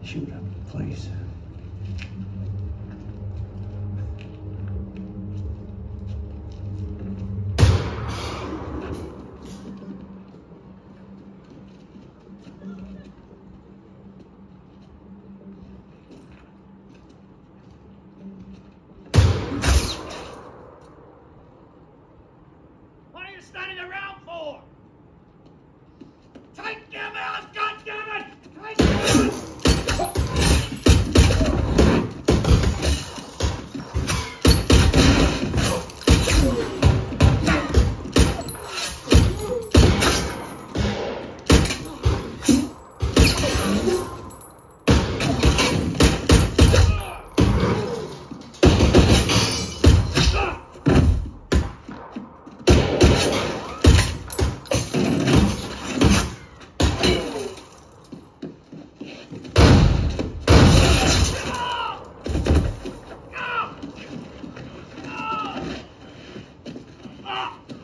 Shoot up the place. What are you standing around for? Take your mouth, goddammit! Take your mouth! Ah!